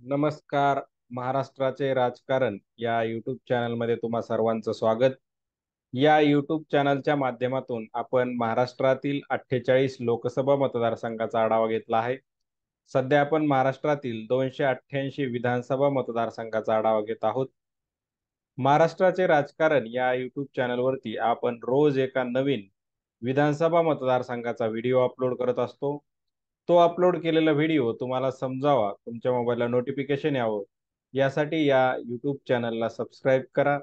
नमस्कार. महाराष्ट्राचे राजकारण या यूट्यूब चॅनलमध्ये तुम्हा सर्वांचं स्वागत. या यूट्यूब चॅनलच्या माध्यमातून आपण महाराष्ट्रातील 48 लोकसभा मतदारसंघाचा आढावा घेतला आहे. सध्या आपण महाराष्ट्रातील 288 विधानसभा मतदारसंघाचा आढावा घेत आहोत. महाराष्ट्राचे राजकारण या यूट्यूब चॅनलवरती आपण रोज एका नवीन विधानसभा मतदारसंघाचा व्हिडिओ अपलोड करत असतो. तो अपलोड केलेला व्हिडिओ तुम्हाला समजावा, तुमच्या मोबाईलला नोटिफिकेशन यावं, यासाठी या यूट्यूब चॅनलला सबस्क्राईब करा.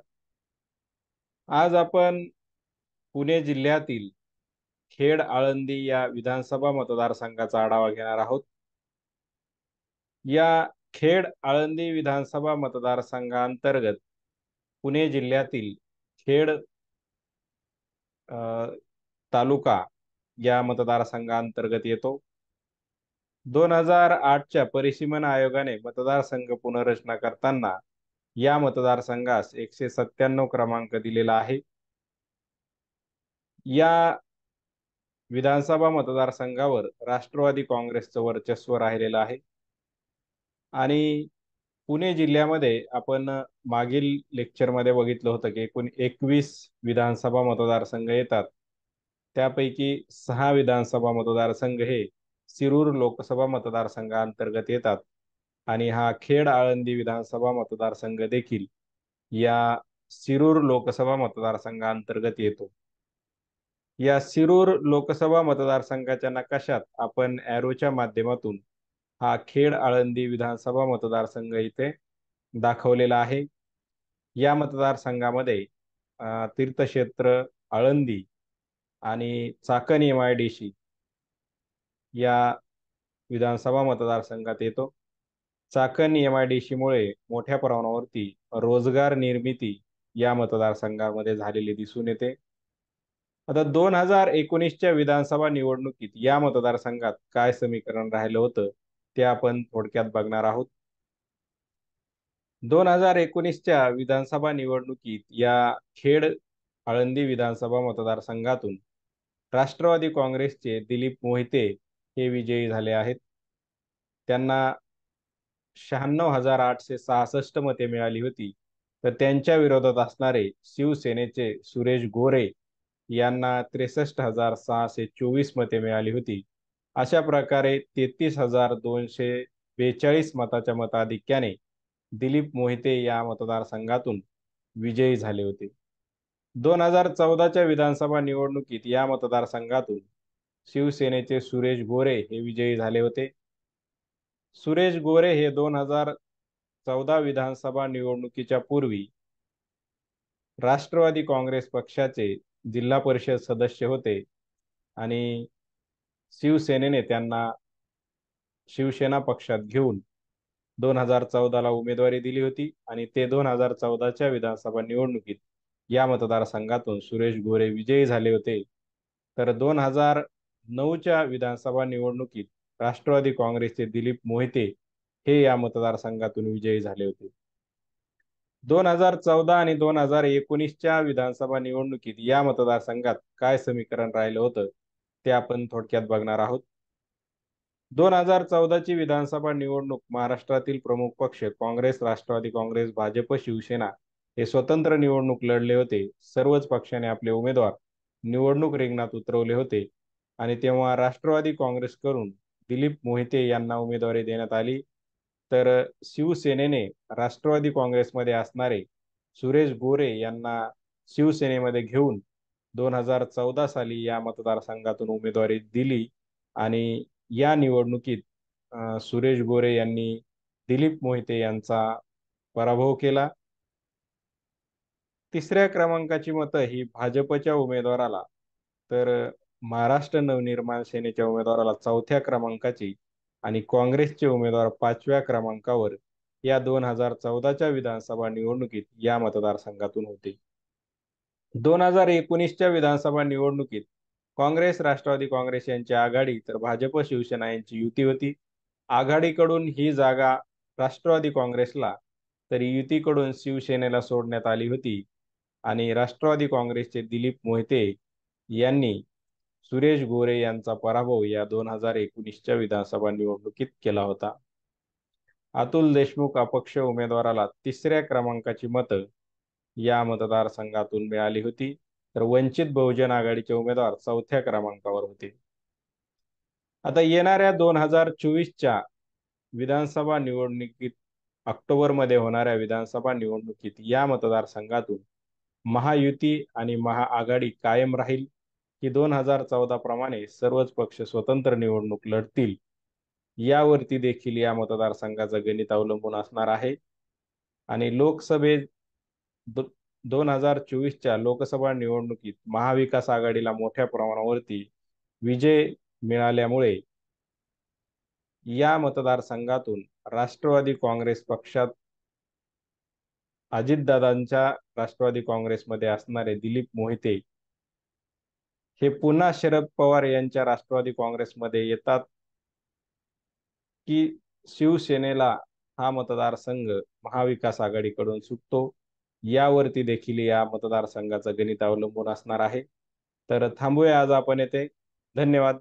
आज आपण पुणे जिल्ह्यातील खेड आळंदी या विधानसभा मतदारसंघाचा आढावा घेणार आहोत. या खेड आळंदी विधानसभा मतदारसंघांतर्गत पुणे जिल्ह्यातील खेड अ, तालुका या मतदारसंघांतर्गत येतो. 2008च्या परिसीमन आयोगाने मतदारसंघ पुनर्रचना करताना या मतदारसंघास 197 क्रमांक दिलेला आहे. या विधानसभा मतदारसंघावर राष्ट्रवादी काँग्रेसचं वर्चस्व राहिलेलं आहे. आणि पुणे जिल्ह्यामध्ये आपण मागील लेक्चरमध्ये बघितलं होतं की एकूण 21 विधानसभा मतदारसंघ येतात. त्यापैकी 6 विधानसभा मतदारसंघ हे शिरूर लोकसभा मतदारसंघाअंतर्गत येतात आणि हा खेड आळंदी विधानसभा मतदारसंघ देखील या शिरूर लोकसभा मतदारसंघाअंतर्गत येतो. या शिरूर लोकसभा मतदारसंघाच्या नकाशात आपण ॲरोच्या माध्यमातून हा खेड आळंदी विधानसभा मतदारसंघ इथे दाखवलेला आहे. या मतदारसंघामध्ये तीर्थक्षेत्र आळंदी आणि चाकण MIDC या विधानसभा मतदारसंघात येतो. चाकण MIDC मुळे मोठ्या प्रमाणावरती रोजगार निर्मिती या मतदारसंघामध्ये झालेली दिसून येते. आता 2019च्या विधानसभा निवडणुकीत या मतदारसंघात काय समीकरण राहिलं होतं ते आपण थोडक्यात बघणार आहोत. 2019च्या विधानसभा निवडणुकीत या खेड आळंदी विधानसभा मतदारसंघातून राष्ट्रवादी काँग्रेसचे दिलीप मोहिते हे विजयी झाले आहेत. त्यांना 96,866 मते मिळाली होती. तर त्यांच्या विरोधात असणारे शिवसेनेचे सुरेश गोरे यांना 63,624 मते मिळाली होती. अशा प्रकारे 33,242 मताच्या मताधिक्याने दिलीप मोहिते या मतदारसंघातून विजयी झाले होते. 2014च्या विधानसभा निवडणुकीत या मतदारसंघातून शिवसेनेचे सुरेश गोरे हे विजयी झाले होते. सुरेश गोरे हे 2014 विधानसभा निवडणुकीच्या पूर्वी राष्ट्रवादी काँग्रेस पक्षाचे जिल्हा परिषद सदस्य होते आणि शिवसेनेने त्यांना शिवसेना पक्षात घेऊन 2014ला उमेदवारी दिली होती आणि ते 2014च्या विधानसभा निवडणुकीत या मतदारसंघातून सुरेश गोरे विजयी झाले होते. तर 2009च्या विधानसभा निवडणुकीत राष्ट्रवादी काँग्रेसचे दिलीप मोहिते हे या मतदारसंघातून विजयी झाले होते. 2014 आणि 2019च्या विधानसभा निवडणुकीत या मतदारसंघात काय समीकरण राहिलं होतं ते आपण थोडक्यात बघणार आहोत. 2014ची विधानसभा निवडणूक महाराष्ट्रातील प्रमुख पक्ष काँग्रेस, राष्ट्रवादी काँग्रेस, भाजप, शिवसेना हे स्वतंत्र निवडणूक लढले होते. सर्वच पक्षाने आपले उमेदवार निवडणूक रिंगणात उतरवले होते आणि तेव्हा राष्ट्रवादी काँग्रेसकडून दिलीप मोहिते यांना उमेदवारी देण्यात आली. तर शिवसेनेने राष्ट्रवादी काँग्रेसमध्ये असणारे सुरेश गोरे यांना शिवसेनेमध्ये घेऊन 2014 साली या मतदारसंघातून उमेदवारी दिली आणि या निवडणुकीत सुरेश गोरे यांनी दिलीप मोहिते यांचा पराभव केला. तिसऱ्या क्रमांकाची मतं ही भाजपच्या उमेदवाराला, तर महाराष्ट्र नवनिर्माण सेनेच्या उमेदवाराला चौथ्या क्रमांकाची आणि काँग्रेसचे उमेदवार 5व्या क्रमांकावर या 2014च्या विधानसभा निवडणुकीत या मतदारसंघातून होते. 2019च्या विधानसभा निवडणुकीत काँग्रेस, राष्ट्रवादी काँग्रेस यांची आघाडी तर भाजप शिवसेना यांची युती होती. आघाडीकडून ही जागा राष्ट्रवादी काँग्रेसला तर युतीकडून शिवसेनेला सोडण्यात आली होती आणि राष्ट्रवादी काँग्रेसचे दिलीप मोहिते यांनी सुरेश गोरे यांचा पराभव या 2019च्या विधानसभा निवडणुकीत केला होता. अतुल देशमुख अपक्ष उमेदवाराला तिसऱ्या क्रमांकाची मतं या मतदारसंघातून मिळाली होती, तर वंचित बहुजन आघाडीचे उमेदवार चौथ्या क्रमांकावर होते. आता येणाऱ्या 2024च्या विधानसभा निवडणुकीत, ऑक्टोबरमध्ये होणाऱ्या विधानसभा निवडणुकीत या मतदारसंघातून महायुती आणि महाआघाडी कायम राहील की 2014 प्रमाणे सर्वच पक्ष स्वतंत्र निवडणूक लढतील, यावरती देखील या मतदारसंघाचं गणित अवलंबून असणार आहे. आणि 2024च्या लोकसभा निवडणुकीत महाविकास आघाडीला मोठ्या प्रमाणावरती विजय मिळाल्यामुळे या मतदारसंघातून राष्ट्रवादी काँग्रेस पक्षात अजितदादांच्या राष्ट्रवादी काँग्रेसमध्ये असणारे दिलीप मोहिते हे पुन्हा शरद पवार यांच्या राष्ट्रवादी काँग्रेसमध्ये येतात, की शिवसेनेला हा मतदारसंघ महाविकास आघाडीकडून सुटतो, यावरती देखील या मतदारसंघाचं गणित अवलंबून असणार आहे. तर थांबूया आज आपण येथे. धन्यवाद.